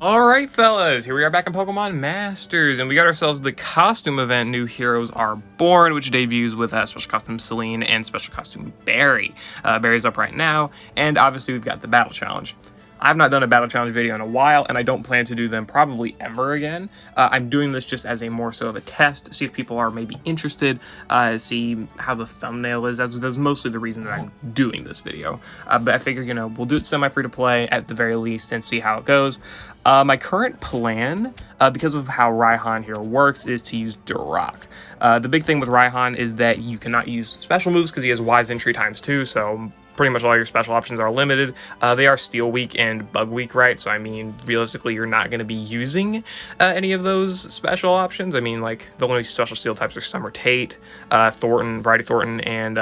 Alright fellas, here we are back in Pokemon Masters, and we got ourselves the costume event, New Heroes Are Born, which debuts with Special Costume Celine and Special Costume Barry. Barry's up right now, and obviously we've got the Battle Challenge. I've not done a Battle Challenge video in a while, and I don't plan to do them probably ever again. I'm doing this just as a more so of a test, see if people are maybe interested, see how the thumbnail is. That's mostly the reason that I'm doing this video. But I figure, we'll do it semi-free to play at the very least and see how it goes. My current plan, because of how Raihan here works, is to use Duroc. The big thing with Raihan is that you cannot use special moves because he has Wise Entry ×2, so pretty much all your special options are limited. They are Steel Week and Bug Week, right? So, I mean, realistically, you're not going to be using any of those special options. I mean, like, the only special steel types are Summer Tate, Thornton, Variety Thornton, and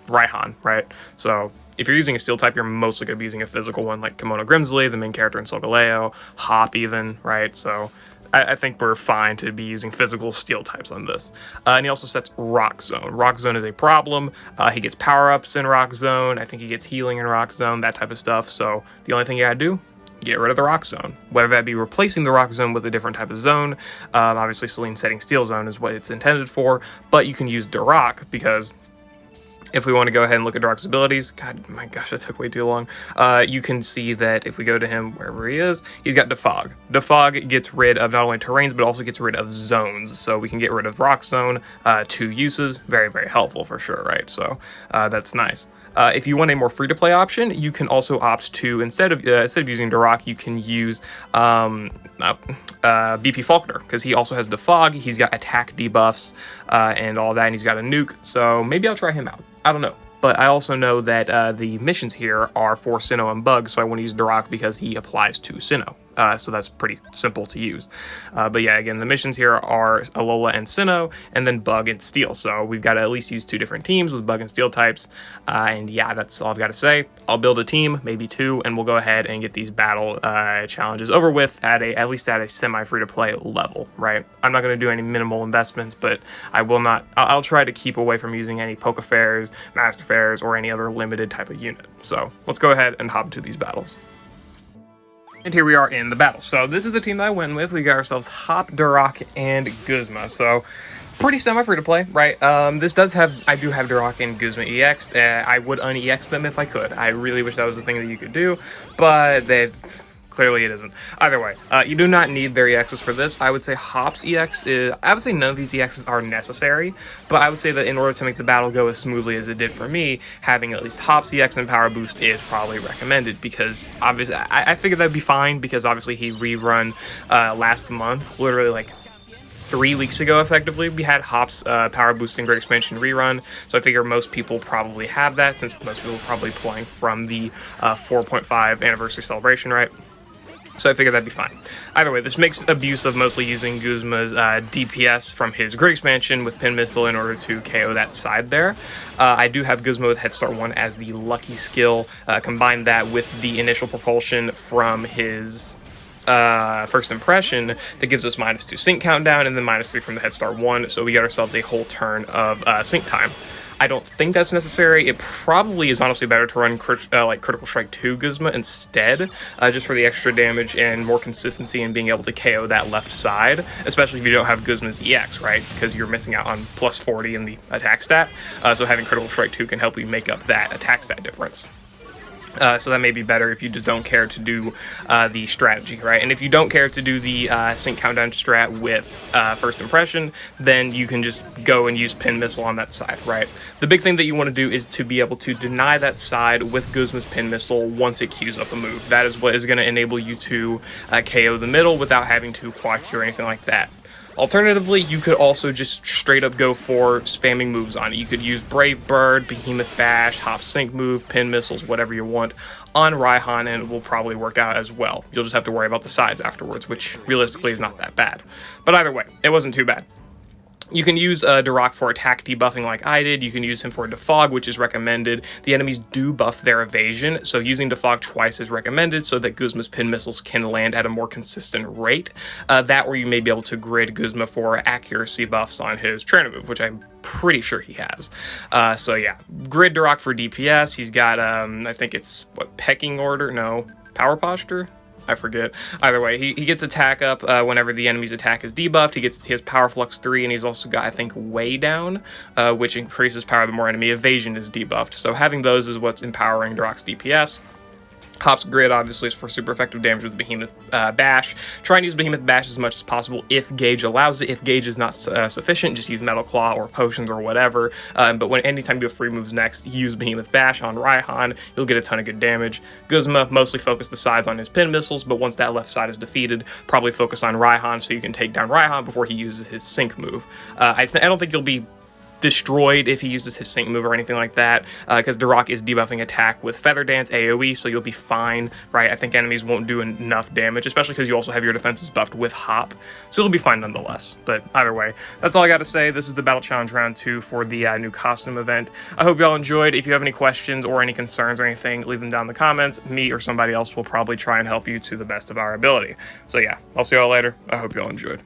Raihan, right? So, if you're using a steel type, you're mostly going to be using a physical one, like Kimono Grimsley, the main character in Solgaleo, Hop even, right? So, I think we're fine to be using physical steel types on this. And he also sets Rock Zone. Rock Zone is a problem. He gets power-ups in Rock Zone. I think he gets healing in Rock Zone, that type of stuff. So the only thing you gotta do, get rid of the Rock Zone. Whether that be replacing the Rock Zone with a different type of zone. Obviously, Celine setting Steel Zone is what it's intended for. But you can use Duroc because if we want to go ahead and look at Duroc's abilities, God, my gosh, that took way too long. You can see that if we go to him wherever he is, he's got Defog. Defog gets rid of not only terrains, but also gets rid of zones. So we can get rid of Rock Zone, 2 uses. Very, very helpful for sure, right? So that's nice. If you want a more free-to-play option, you can also opt to, instead of using Duroc, you can use BP Faulkner, because he also has Defog, he's got attack debuffs, and all that, and he's got a nuke, so maybe I'll try him out. I don't know. But I also know that the missions here are for Sinnoh and Bug, so I want to use Duroc because he applies to Sinnoh. So that's pretty simple to use. But yeah, again, the missions here are Alola and Sinnoh, and then Bug and Steel. So we've got to at least use 2 different teams with Bug and Steel types. And yeah, that's all I've got to say. I'll build a team, maybe 2, and we'll go ahead and get these battle challenges over with at least at a semi-free-to-play level, right? I'm not going to do any minimal investments, but I'll try to keep away from using any Poke Fairs, Master Fairs, or any other limited type of unit. So let's go ahead and hop into these battles. And here we are in the battle. So this is the team that I went with. We got ourselves Hop, Duroc, and Guzma. So pretty semi-free to play, right? I do have Duroc and Guzma EX'd. I would un-EX them if I could. I really wish that was a thing that you could do, but clearly it isn't. Either way, you do not need their EXs for this. I would say Hop's EX I would say none of these EXs are necessary, but I would say that in order to make the battle go as smoothly as it did for me, having at least Hop's EX and Power Boost is probably recommended, because obviously, I figured that'd be fine, because obviously he rerun last month, literally like 3 weeks ago, effectively. We had Hop's Power Boost and Great Expansion rerun, so I figure most people probably have that, since most people are probably playing from the 4.5 anniversary celebration, right? So I figured that'd be fine. Either way, this makes abuse of mostly using Guzma's DPS from his Great Expansion with Pin Missile in order to KO that side there. I do have Guzma with Head Start 1 as the lucky skill. Combine that with the initial propulsion from his first impression that gives us -2 sync countdown, and then -3 from the Head Start 1, so we get ourselves a whole turn of sync time. I don't think that's necessary. It probably is honestly better to run Critical Strike 2 Guzma instead, just for the extra damage and more consistency in being able to KO that left side, especially if you don't have Guzma's EX, right? It's because you're missing out on +40 in the attack stat, so having Critical Strike 2 can help you make up that attack stat difference. So that may be better if you just don't care to do the strategy, right? And if you don't care to do the sync countdown strat with first impression, then you can just go and use Pin Missile on that side, right? The big thing that you want to do is to be able to deny that side with Guzma's Pin Missile once it queues up a move. That is what is going to enable you to KO the middle without having to quad Q or anything like that. Alternatively, you could also just straight up go for spamming moves on it. You could use Brave Bird, Behemoth Bash, Hop Sync move, Pin Missiles, whatever you want on Raihan, and it will probably work out as well. You'll just have to worry about the sides afterwards, which realistically is not that bad. But either way, it wasn't too bad. You can use Duroc for attack debuffing like I did. You can use him for Defog, which is recommended. The enemies do buff their evasion, so using Defog twice is recommended so that Guzma's Pin Missiles can land at a more consistent rate. That or you may be able to grid Guzma for accuracy buffs on his trainer move, which I'm pretty sure he has. So yeah, grid Duroc for DPS. He's got, I think it's, Pecking Order? No, Power Posture? I forget. Either way, he gets attack up whenever the enemy's attack is debuffed. He gets his Power Flux 3, and he's also got, I think, Way Down, which increases power the more enemy evasion is debuffed. So having those is what's empowering Darok's DPS. Hop's Grid obviously is for super effective damage with Behemoth Bash. Try and use Behemoth Bash as much as possible if Gauge allows it. If Gauge is not sufficient, just use Metal Claw or Potions or whatever. But anytime you have free moves next, use Behemoth Bash on Raihan. You'll get a ton of good damage. Guzma mostly focus the sides on his pin missiles, but once that left side is defeated, probably focus on Raihan so you can take down Raihan before he uses his Sync move. I don't think you'll be destroyed if he uses his sync move or anything like that, because Darok is debuffing attack with Feather Dance AoE, so you'll be fine, right? I think enemies won't do enough damage, especially because you also have your defenses buffed with Hop, so you'll be fine nonetheless. But either way, that's all I got to say. This is the Battle Challenge Round 2 for the new costume event. I hope y'all enjoyed. If you have any questions or any concerns or anything, leave them down in the comments. Me or somebody else will probably try and help you to the best of our ability. So yeah, I'll see y'all later. I hope y'all enjoyed.